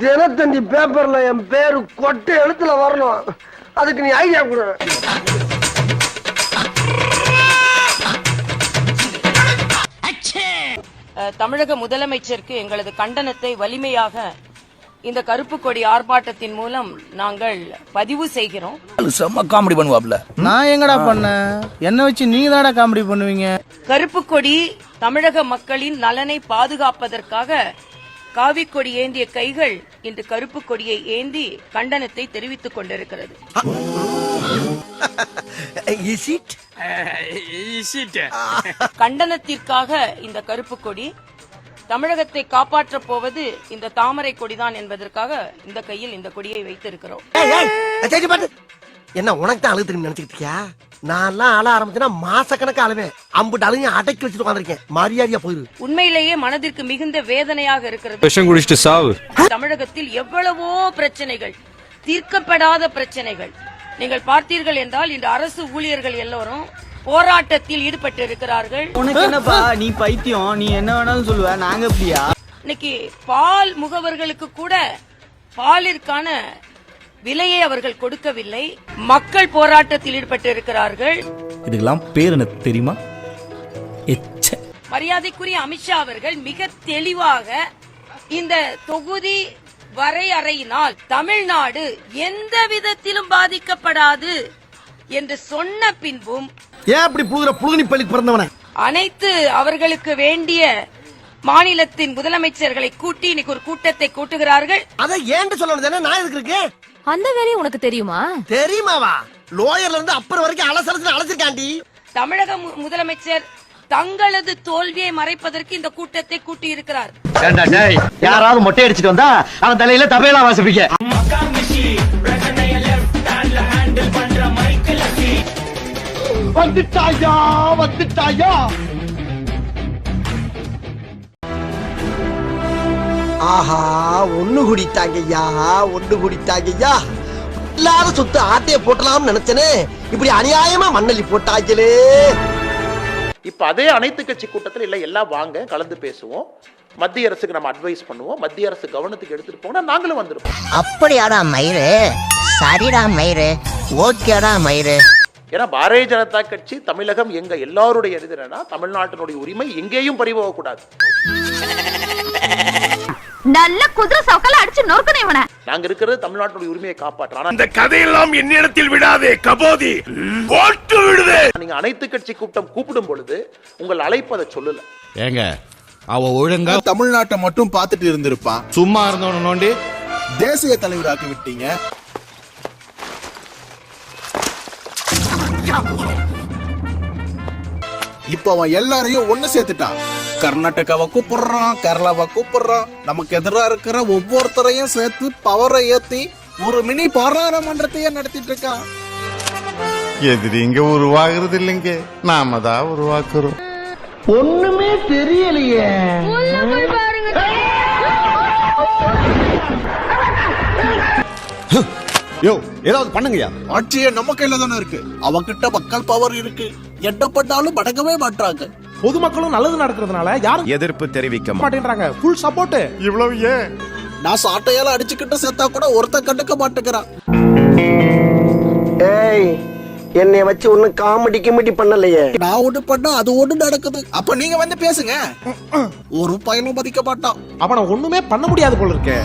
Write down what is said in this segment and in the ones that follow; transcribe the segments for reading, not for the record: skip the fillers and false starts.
தினத்தந்தி பேப்பர்ல என் பேரு கொட்டை எழுத்துல வரணும். அதுக்கு நீ ஐடியா கொடு. தமிழக முதலமைச்சருக்கு எங்களது கண்டனத்தை வலிமையாக இந்த கருப்பு கொடி ஆர்ப்பாட்டத்தின் மூலம் நாங்கள் பதிவு செய்கிறோம். செம்ம காமெடி பண்ணுவாப்ல. நான் எங்கடா பண்ண? என்ன வச்சு நீங்க தானடா காமெடி பண்ணுவீங்க? கருப்பு கொடி தமிழக மக்களின் நலனை பாதுகாப்பதற்காக காவி கொடி ஏந்திய கைகள் இன்று கருப்பு கொடியை ஏந்தி கண்டனத்தை தெரிவித்துக் கொண்டிருக்கிறது. கண்டனத்திற்காக இந்த கருப்பு கொடி, தமிழகத்தை காப்பாற்றப் போவது இந்த தாமரை கொடிதான் என்பதற்காக இந்த கையில் இந்த கொடியை வைத்திருக்கிறோம். என்ன உனக்கு தான் அழுகு தெரியும் நினைச்சுக்கிட்டு இருக்கியா? நான் அழ ஆரம்பிச்சேன்னா மாசக்கணக்கு அழுவேன். அம்புட்டு அழுகி அடக்கி வச்சுட்டு உட்காந்துருக்கேன். மரியாதையா போயிரு. உண்மையிலேயே மனதிற்கு மிகுந்த வேதனையாக இருக்கிறது. தமிழகத்தில் எவ்வளவோ பிரச்சனைகள், தீர்க்கப்படாத பிரச்சனைகள். நீங்கள் பார்த்தீர்கள் என்றால் இன்று அரசு ஊழியர்கள் எல்லோரும் போராட்டத்தில் ஈடுபட்டு இருக்கிறார்கள். உனக்கு என்னப்பா, நீ பைத்தியம், நீ என்ன வேணாலும் சொல்லுவ, நாங்க எப்படியா? இன்னைக்கு பால் முகவர்களுக்கு கூட பாலிற்கான விலையை அவர்கள் கொடுக்கவில்லை. மக்கள் போராட்டத்தில் ஈடுபட்டு இருக்கிறார்கள். இதுக்கெல்லாம் பேர் என்ன தெரியுமா? மரியாதைக்குரிய அமித்ஷா அவர்கள் மிக தெளிவாக இந்த தொகுதி வரையறையினால் தமிழ்நாடு எந்த விதத்திலும் பாதிக்கப்படாது என்று சொன்ன பின்பும் ஏன் அப்படி புழுதுனி பள்ளி பிறந்தவன அனைத்து அவர்களுக்கு வேண்டிய மாநிலத்தின் முதலமைச்சர்களை கூட்டி இன்னைக்கு ஒரு கூட்டத்தை கூட்டுகிறார்கள். அதை ஏன் சொல்லணும்? நான் எதுக்கு இருக்கேன்? அந்த வேலையை உனக்கு தெரியுமா? தெரியுமாவா? லோயர்ல இருந்து அப்பர் வரைக்கும் அலசலத்துல தமிழக முதலமைச்சர் தங்களது தோல்வியை மறைப்பதற்கு இந்த கூட்டத்தை கூட்டி இருக்கிறார். யாராவது மொட்டை அடிச்சுட்டு வந்தா அவன் தலையில தபையலா வாசிப்பீங்க. வந்துட்டாயா ஆஹா, ஒண்ணு குடித்தாங்கய்யா. இல்லாத சொத்து ஆட்டைய போட்டலாம்னு நினைச்சனே, இப்படி அநியாயமா மண்ணலி போட்டாங்களே. இப்ப அதே அனைத்து கட்சி கூட்டத்தில் இல்ல எல்லாம் வாங்க கலந்து பேசுவோம், மத்திய அரசுக்கு நம்ம அட்வைஸ் பண்ணுவோம், மத்திய அரசு கவனத்துக்கு எடுத்துட்டு போனா நாங்களும் வந்துருப்போம். அப்படியாடா மயிறு, சரிடா மயிறு, ஓகேடா மயிறு. ஏன்னா பாரதிய ஜனதா கட்சி தமிழகம் எங்க எல்லாருடைய எதிரனா தமிழ்நாட்டினுடைய உரிமை எங்கேயும் பறிபோக கூடாது. நல்ல குதிரை சவுக்கல அடிச்சு நொறுக்கணும் இவனை. நாங்க இருக்கிறது தமிழ்நாட்டினுடைய உரிமையை காப்பாற்ற. இந்த கதையெல்லாம் என்னிடத்தில் விடாதே கபோதி, போட்டு விடுதே. நீங்க அனைத்து கட்சி கூட்டம் கூப்பிடும் பொழுது உங்கள் அழைப்பதை சொல்லல. ஏங்க அவ ஒழுங்கா தமிழ்நாட்டை மட்டும் பார்த்துட்டு இருந்திருப்பான். சும்மா இருந்தவன நோண்டி தேசிய தலைவராக்கி விட்டீங்க. இப்ப அவன் எல்லாரையும் ஒண்ணு சேர்த்துட்டான். கர்நாடகாவை கூப்பிடுறான், கேரளாவை கூப்பிடுறான். நமக்கு எதிராக இருக்கிற ஒவ்வொருத்தரையும் சேர்த்து பவரை ஏத்தி ஒரு மினி பாராளுமன்றத்தையே நடத்திட்டு இருக்கான். எதிரிங்க உருவாகிறது இல்லைங்க, நாம தான் உருவாக்குறோம். ஒண்ணுமே தெரியலையே. யோ ஏதாவது பண்ணுங்கயா. ஆட்சியே நம்ம கையில தானே இருக்கு. அவங்கிட்ட மக்கள் பவர் இருக்கு. எட்டப்பட்டாலும் மடங்கவே மாட்டாங்க. பொதுமக்களும் நல்லது நடக்கிறதுனால யாரும் எதிர்ப்பு தெரிவிக்க மாட்டேன்றாங்க. Full support. இவ்வளவு ஏன் நான் சாட்டையால அடிச்சுக்கிட்டு செத்தா கூட ஒருத்த கண்டுக்க மாட்டேங்கிறான். ஏய், என்னை வச்சு ஒண்ணு காமெடி பண்ணலையே. நான் ஒண்ணு பண்ணா அது ஒண்ணு நடக்குது. அப்ப நீங்க வந்து பேசுங்க. ஒரு பயனும் மதிக்க மாட்டான். அவனை ஒண்ணுமே பண்ண முடியாது போல இருக்கு.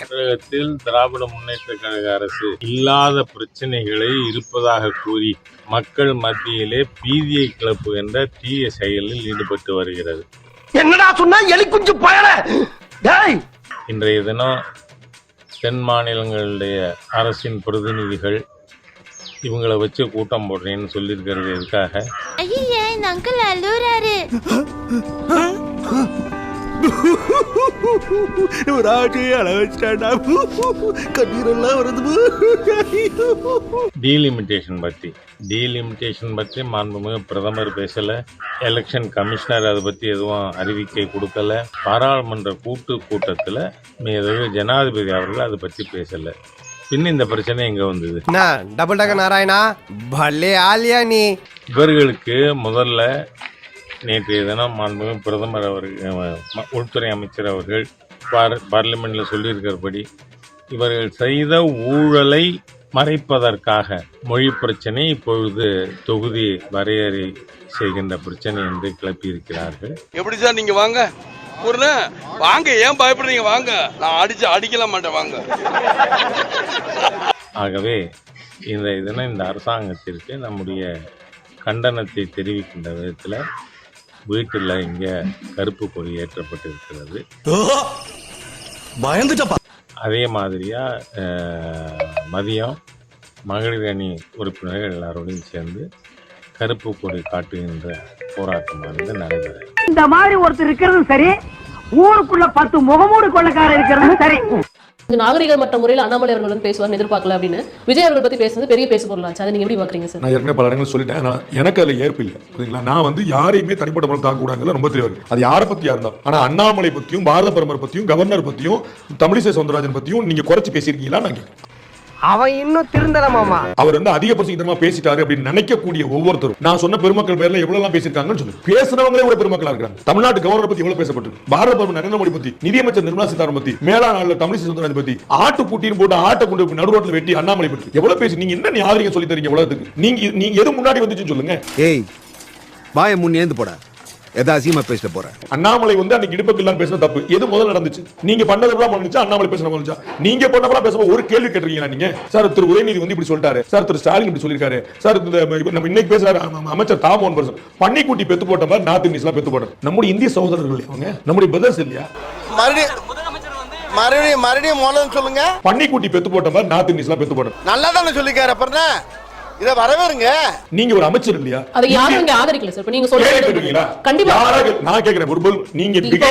தமிழகத்தில் திராவிட முன்னேற்ற கழக அரசு இல்லாத பிரச்சனைகளை இருப்பதாக கூறி மக்கள் மத்தியிலே பீதியை கிளப்புகின்ற தீய செயலில் ஈடுபட்டு வருகிறது. என்னடா சொன்னா எலி குஞ்சு பயல. இன்றைய தினம் தென் மாநிலங்களுடைய அரசின் பிரதிநிதிகள் இவங்களை வச்சு கூட்டம் போடுறேன்னு சொல்லியிருக்கிறது எதுக்காக? ஐயே, இந்த அங்கிள் அழுறாரு. டீலிமிட்டேஷன் பத்தி மாண்புமிகு பிரதமர் பேசல. எலெக்ஷன் கமிஷனர் அதை பத்தி எதுவும் அறிவிக்கை கொடுக்கல. பாராளுமன்ற கூட்டத்துல ஜனாதிபதி அவர்கள் அதை பத்தி பேசல. பின்ன இந்த பிரச்சனை எங்க வந்தது? டபுள் டக்க நாராயணா பல்லே ஆலியா நீ. இவர்களுக்கு முதல்ல நேற்றைய தினம் மாண்புமிகு பிரதமர் அவர்கள், உள்துறை அமைச்சர் அவர்கள் பார்லிமெண்ட்ல சொல்லியிருக்கிறபடி இவர்கள் செய்த ஊழலை மறைப்பதற்காக மொழி பிரச்சனை இப்பொழுது தொகுதி வரையறை செய்கின்ற பிரச்சனை என்று கிளப்பியிருக்கிறார்கள். எப்படி சார் நீங்க வாங்க வாங்க, ஏன் பயப்படுறீங்க? வாங்க, நான் அடிக்கல மாட்டேன், வாங்க. ஆகவே இந்த அரசாங்கத்திற்கு நம்முடைய கண்டனத்தை தெரிவிக்கின்ற விதத்தில் வீட்டில் இங்கே கருப்பு கொடி ஏற்றப்பட்டிருக்கிறது. அதே மாதிரியா மதியம் மகளிர் அணி உறுப்பினர்கள் எல்லாரோடையும் சேர்ந்து கருப்பு கொடி காட்டுகின்ற போராட்டமானது நடைபெறும். இந்த மாதிரி ஒருத்தர் இருக்கிறது சரி, ஊருக்குள்ள 10 முகமூடு கொள்ளக்காரர் இருக்கிறது சரி. நாகரிக மற்ற முறையில் அண்ணாமலை அவர்கள் வந்து பேசுவார் எதிர்பார்க்கல அப்படின்னு விஜய் அவர்கள் பத்தி பேசுறது பெரிய பேசு பொருளாச்சு. அதை நீங்க எப்படி பாக்குறீங்க சார்? நான் ஏற்கனவே பல இடங்கள் சொல்லிட்டேன், எனக்கு அதுல ஏற்பு இல்லை. புரியுங்களா? நான் வந்து யாரையுமே தனிப்பட்ட முறை தாக்க கூடாதுல ரொம்ப தெரியாது. அது யாரை பத்தியா இருந்தா, ஆனா அண்ணாமலை பத்தியும் பாரத பிரதமர் பத்தியும் கவர்னர் பத்தியும் தமிழிசை சவுந்தரராஜன் பத்தியும் நீங்க குறைச்சு பேசியிருக்கீங்களா? நான் அவன் இன்னும் திருந்தலமாமா. அவர் வந்து அதிகபட்சமா பேசிட்டாரு அப்படின்னு நினைக்கக்கூடிய ஒவ்வொருத்தரும் நான் சொன்ன பெருமக்கள் பேர்ல எவ்வளவு எல்லாம் பேசிருக்காங்கன்னு சொல்லி பேசுறவங்களே ஒரு பெருமக்களா இருக்காங்க. தமிழ்நாட்டு கவர்னர் பத்தி எவ்வளவு பேசப்பட்டிருக்கு, பாரத பிரதமர் நரேந்திர மோடி பத்தி, நிதியமைச்சர் நிர்மலா சீதாராமன் பத்தி, மேலாளர் தமிழிசை சவுந்தரராஜன் பத்தி, ஆட்டு பூட்டின்னு போட்டு ஆட்டை கொண்டு நடுரோட்ல வெட்டி அண்ணாமலை பத்தி எவ்வளவு பேசி நீங்க என்ன ஆதரிக்க சொல்லி தரீங்க உலகத்துக்கு? நீங்க எது முன்னாடி வந்துச்சுன்னு சொல்லுங்க. ஏய் வாய முன்னேந்து போட, எதா அசியமா பேச போறேன். அண்ணாமலை வந்து அன்னைக்கு இடுப்புக்கு பேசின தப்பு எது முதல்ல நடந்துச்சு? நீங்க பண்ணதெல்லாம் பண்ணுச்சா? அண்ணாமலை பேசின பண்ணுச்சா? நீங்க பண்ணதெல்லாம் பேசும்போது ஒரு கேள்வி கேட்டிருக்கீங்களா நீங்க? சார் திரு உதயநிதி வந்து இப்படி சொல்லிட்டாரு, சார் திரு ஸ்டாலின் இப்படி சொல்லிருக்காரு, சார் நம்ம இன்னைக்கு பேசுறாரு அமைச்சர் தாமோன் பர்சன் பன்னிக்குட்டி பெத்து போட்ட மாதிரி நார்த் இந்தியன்ஸ்லாம் பெத்து போட்டார். நம்முடைய இந்திய சகோதரர்கள் அவங்க, நம்முடைய பிரதர்ஸ் இல்லையா? மறுபடியும் மோளம் சொல்லுங்க. பன்னிக்குட்டி பெத்து போட்ட மாதிரி நார்த் இந்தியன்ஸ்லாம் பெத்து போட்டார். நல்லா தானே சொல்லிக்காரு. அப்புறம் இத வரவேறுங்க. நீங்க ஒரு அமைச்சர் இல்லையா? அதை யாரும் இங்க ஆதரிக்கல சார். இப்ப நீங்க சொல்றீங்க கண்டிப்பா நான் கேக்குறேன். ஒரு நீங்க இப்போ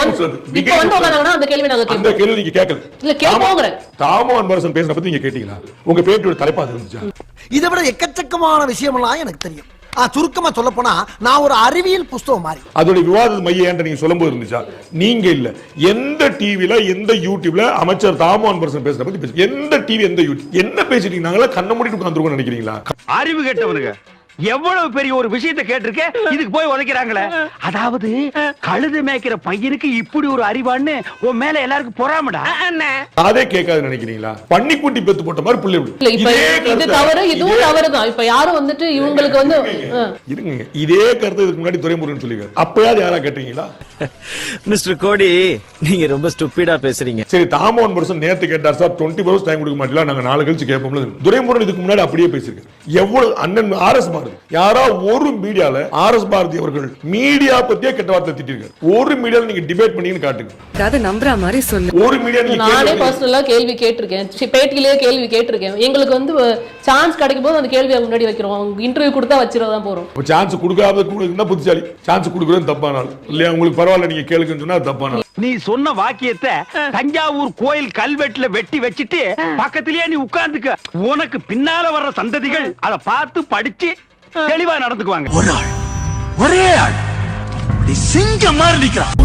வந்து உட்கார்ந்தாங்கன்னா அந்த கேள்வி நாங்க கேட்போம். அந்த கேள்வி நீங்க கேட்கல. இல்ல கேட்போங்கற. தாமோன் பர்சன் பேசுற பத்தி நீங்க கேட்டீங்களா? உங்க பேட்டியோட தலைப்பா இருந்துச்சா? இதை விட எக்கச்சக்கமான விஷயமெல்லாம் எனக்கு தெரியும். சுருக்கமா சொல்ல போனா நான் ஒரு அறிவியல் புஸ்தகம் மாதிரி. அதோட விவாத மையம் நீங்க சொல்லும்போது இருந்துச்சா? நீங்க இல்ல எந்த டிவில எந்த யூடியூப்ல அமைச்சர் தாமோன் பர்சன் பேசுற பத்தி பேச, எந்த டிவி எந்த யூடியூப் என்ன பேசிட்டீங்க? நாங்கள கண்ண மூடிட்டு உட்கார்ந்துருக்கோம் நினைக்கிறீங்களா? அறிவு கேட்டவனுங்க எவ்வளவு பெரிய ஒரு விஷயத்தை கேட்டிருக்க, இதுக்கு போய் உதைக்கிறாங்களே. அதாவது கழுது மேய்க்கிற பையனுக்கு இப்படி ஒரு அறிவான்னு உன் மேல எல்லாருக்கும் பொறாமடா. அதே கேட்காது நினைக்கிறீங்களா? பன்னிக்குட்டி பெத்து போட்ட மாதிரி பிள்ளை இது தவறு, இதுவும் தவறுதான். இப்ப யாரும் வந்துட்டு இவங்களுக்கு வந்து இருங்க, இதே கருத்து இதுக்கு முன்னாடி துரைமுருகன் சொல்லிருக்காரு. அப்பயாவது யாரா கேட்டீங்களா? மிஸ்டர் கோடி, நீங்க ரொம்ப ஸ்டூபிடா பேசுறீங்க. சரி, தாமோன் பர்சன் நேத்து கேட்டார் சார், 20 hours டைம் கொடுக்க மாட்டீங்களா, நாங்க 4 கழிச்சு கேட்போம்ல. துரைமுருகன் இதுக்கு முன்னாடி அப்படியே பேசிருக்காரு. எவ்வளவு அண்ணன் ஆர்எஸ் பாரதி, யாரா ஒரு மீடியால ஆர்எஸ் பாரதி அவர்கள் மீடியா பத்தியே கெட்ட வார்த்தை திட்டிருக்காரு. ஒரு மீடியால நீங்க டிபேட் பண்ணீங்கன்னு காட்டுங்க. அது நம்புற மாதிரி சொல்லு. ஒரு மீடியா நீங்க நானே பர்சனலா கேள்வி கேட்டிருக்கேன், பேட்டியிலேயே கேள்வி கேட்டிருக்கேன். எங்களுக்கு வந்து சான்ஸ் கிடைக்கும் போது அந்த கேள்வியை முன்னாடி வைக்கிறோம், இன்டர்வியூ கொடுத்தா வச்சிரதான் போறோம். சான்ஸ் கொடுக்காத கூட புத்திசாலி, சான்ஸ் கொடுக்கறது தப்பானாலும் இல்லையா? உங்களுக்கு பரவாயில்ல, நீங்க கேளுங்கன்னு சொன்னா தப்பானாலும். நீ சொன்ன வாக்கியத்தை தஞ்சாவூர் கோயில் கல்வெட்டுல வெட்டி வச்சிட்டு பக்கத்திலேயே நீ உட்கார்ந்துக்க. உனக்கு பின்னால வர்ற சந்ததிகள் அதை பார்த்து படிச்சு தெளிவா நடந்துக்குவாங்க. ஒரே ஆள் சிங்கம் மாதிரி நிக்கிறான்.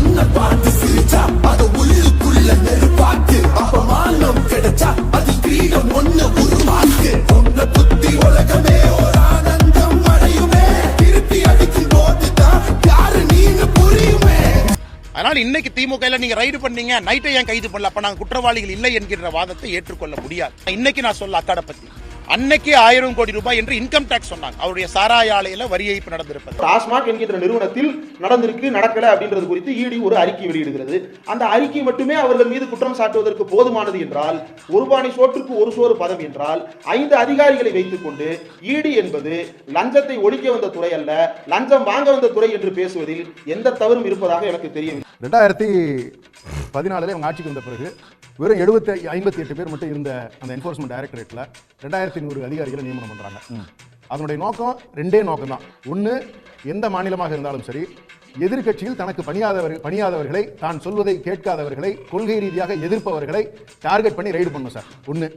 அதனால இன்னைக்கு திமுக நீங்க ரைடு பண்ணீங்க, நைட்டை ஏன் கைது பண்ணல? அப்ப நாங்க குற்றவாளிகள் இல்லை என்கிற வாதத்தை ஏற்றுக்கொள்ள முடியாது. இன்னைக்கு நான் சொல்ல அக்காட பத்தி அன்னைக்கு 1000 கோடி ரூபாய் என்று இன்கம் டாக்ஸ் சொன்னாங்க. அவருடைய சாராய ஆலையில வரி ஏய்ப்பு நடந்திருப்பது. டாஸ்மாக் என்கிற நிறுவனத்தில் நடந்திருக்கு, நடக்கல அப்படின்றது குறித்து இடி ஒரு அறிக்கை வெளியிடுகிறது. அந்த அறிக்கை மட்டுமே அவர்கள் மீது குற்றம் சாட்டுவதற்கு போதுமானது என்றால், ஒரு பாணி சோற்றுக்கு ஒரு சோறு பதம் என்றால் 5 அதிகாரிகளை வைத்துக் கொண்டு இடி என்பது லஞ்சத்தை ஒழிக்க வந்த துறை அல்ல, லஞ்சம் வாங்க வந்த துறை என்று பேசுவதில் எந்த தவறும் இருப்பதாக எனக்கு தெரியும். 2014 அவங்க ஆட்சிக்கு வந்த பிறகு வெறும் 58 பேர் மட்டும் இருந்த அந்த என்ஃபோர்ஸ்மெண்ட் டைரக்டரேட்ல 2500 அதிகாரிகளை நியமனம் பண்றாங்க. அதனுடைய நோக்கம் 2 நோக்கம் தான். ஒன்று, எந்த மாநிலமாக இருந்தாலும் சரி, எதிர்கட்சியில் தனக்கு பணியாதவர்களை, தான் சொல்வதை கேட்காதவர்களை, கொள்கை ரீதியாக எதிர்ப்பவர்களை டார்கெட் பண்ணி ரைடு பண்ணணும் சார். ஒன்று,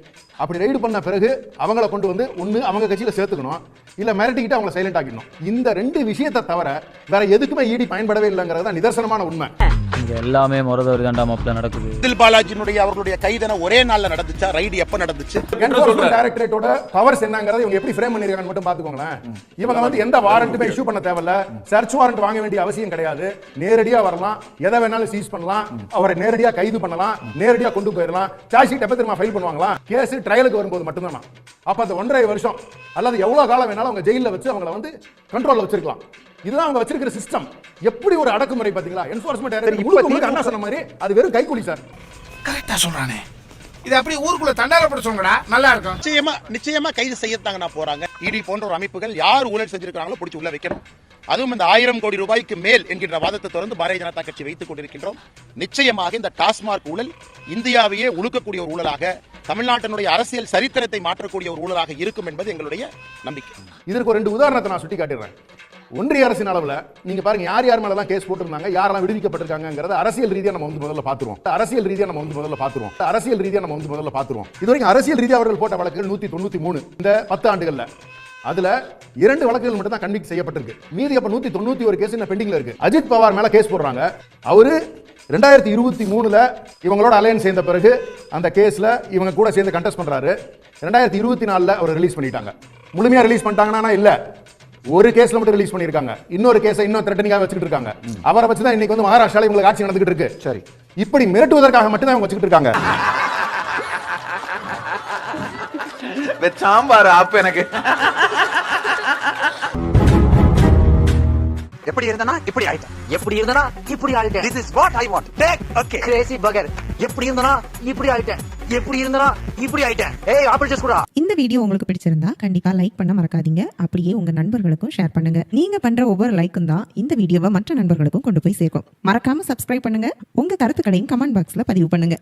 அப்படி ரைடு பண்ண பிறகு அவங்கள கொண்டு வந்து ஒன்று அவங்க கட்சியில் சேர்த்துக்கணும், இல்லை மிரட்டிக்கிட்டு அவங்களை சைலண்ட் ஆக்கிடணும். இந்த 2 விஷயத்தை தவிர வேற எதுக்குமே இடி பயன்படவே இல்லைங்கிறது தான் நிதர்சனமான உண்மை. இங்க எல்லாமே முறதவர் தாண்டா மாப்ள நடக்குது. செந்தில் பாலாஜியினுடைய அவர்களுடைய கைதன ஒரே நாள்ல நடந்துச்சா? ரைடு எப்ப நடந்துச்சு? என்ஃபோர்ஸ்மென்ட் டைரக்டரேட்டோட பவர்ஸ் என்னங்கறதை இவங்க எப்படி ஃப்ரேம் பண்ணிருக்காங்கன்னு மட்டும் பாத்துக்கோங்களேன். இவங்க வந்து எந்த வாரண்ட்டுமே இஷ்யூ பண்ண தேவையில்ல, சர்ச் வாரண்ட் வாங்க வேண்டிய அவசியம் கிடையாது. நேரடியா வரலாம், எதை வேணாலும் சீஸ் பண்ணலாம், அவரை நேரடியா கைது பண்ணலாம், நேரடியா கொண்டு போயிடலாம். சார்ஜ் ஷீட் எப்ப தெரியுமா ஃபைல் பண்ணுவாங்களா? கேஸ் ட்ரையலுக்கு வரும்போது மட்டும்தான். அப்ப அந்த 1.5 வருஷம் அல்லது எவ்வளவு காலம் வேணாலும் அவங்க ஜெயில வச்சு அவங்கள வந்து கண்ட்ரோல்ல வச்சிருக்கலாம். இதுதான் அவங்க வச்சிருக்கிற சிஸ்டம். எப்படி ஒரு அடக்குமுறை பாத்தீங்களா? என்ஃபோர்ஸ்மென்ட் டைரக்டரேட் அண்ணா சொன்ன மாதிரி அது வெறும் கைக்கூலி சார். கரெக்டா சொல்றானே. இது அப்படி ஊருக்குள்ள தண்டாரப்பட சொல்லுங்கடா, நல்லா இருக்கும். நிச்சயமா கைது செய்யத்தாங்கண்ணா போறாங்க. இடி போன்ற ஒரு அமைப்புகள் யார் ஊழல் செஞ்சிருக்காங்களோ பிடிச்சி உள்ள வைக்கணும். அதுவும் இந்த 1000 கோடி ரூபாய்க்கு மேல் என்கின்ற வாதத்தை தொடர்ந்து பாரதிய ஜனதா கட்சி வைத்துக் கொண்டிருக்கின்றோம். நிச்சயமாக இந்த டாஸ்மாக் ஊழல் இந்தியாவையே உழுக்கக்கூடிய ஒரு ஊழலாக, தமிழ்நாட்டினுடைய அரசியல் சரித்திரத்தை மாற்றக்கூடிய ஒரு ஊழலாக இருக்கும் என்பது எங்களுடைய நம்பிக்கை. இதற்கு ஒரு 2 உதாரணத்தை நான் சுட்டி காட்டிடுறேன். ஒன்றிய அரசின் அளவுல நீங்க பாருங்க, யார் யார் மேலலாம் கேஸ் போட்டிருந்தாங்க, யாரெல்லாம் விடுவிக்கப்பட்டிருக்காங்கங்கறத அரசியல் ரீதியா நம்ம வந்து முதல்ல பாத்துருவோம். இதுவரைக்கும் அரசியல் ரீதியா அவர்கள் போட்ட வழக்குகள் 193 இந்த 10 ஆண்டுகள்ல. அதுல 2 வழக்குகள் மட்டும் தான் கன்விக்ட் செய்யப்பட்டிருக்கு. மீதி அப்ப 191 கேஸ் இன்னும் பெண்டிங்ல இருக்கு. அஜித் பவார் மேல கேஸ் போடுறாங்க. அவரு 2023ல இவங்களோட அலையன்ஸ் சேர்ந்த பிறகு அந்த கேஸ்ல இவங்க கூட சேர்ந்து கண்டெஸ்ட் பண்றாரு. 2024ல அவர் ரிலீஸ் பண்ணிட்டாங்க. முழுமையா ரிலீஸ் பண்ணிட்டாங்கன்னா இல்ல, ஒரு கேஸ்ல மட்டும் ரிலீஸ் பண்ணிருக்காங்க. இன்னொரு கேஸை இன்னும் த்ரெட்டனிங்கா வச்சுக்கிட்டு இருக்காங்க. அவரை வச்சு தான் இன்னைக்கு வந்து மகாராஷ்டிரால இவங்களுக்கு ஆட்சி நடந்துகிட்டு இருக்கு. சரி, இப்படி மிரட்டுவதற்காக மட்டும் தான் அவங்க வச்சுக்கிட்டு இருக்காங்க. சாம்பார் ஆப் எனக்கு எப்படி இருந்தனா இப்படி ஆயிட்டேன், எப்படி இருந்தனா இப்படி ஆயிட்டேன். This is what I want. Take okay. Crazy burger. எப்படி இருந்தனா இப்படி ஆயிட்டேன், எப்படி இருந்தனா இப்படி ஆயிட்டேன். ஏய் ஆப்பிள் ஜூஸ் குடா. இந்த வீடியோ உங்களுக்கு பிடிச்சிருந்தா கண்டிப்பா லைக் பண்ண மறக்காதீங்க. அப்படியே உங்க நண்பர்களுக்கும் ஷேர் பண்ணுங்க. நீங்க பண்ற ஒவ்வொரு லைக்கும் தான் இந்த வீடியோவை மற்ற நண்பர்களுக்கும் கொண்டு போய் சேர்க்கும். மறக்காம சப்ஸ்கிரைப் பண்ணுங்க. உங்க கருத்துக்களையும் கமெண்ட் பாக்ஸ்ல பதிவு பண்ணுங்க.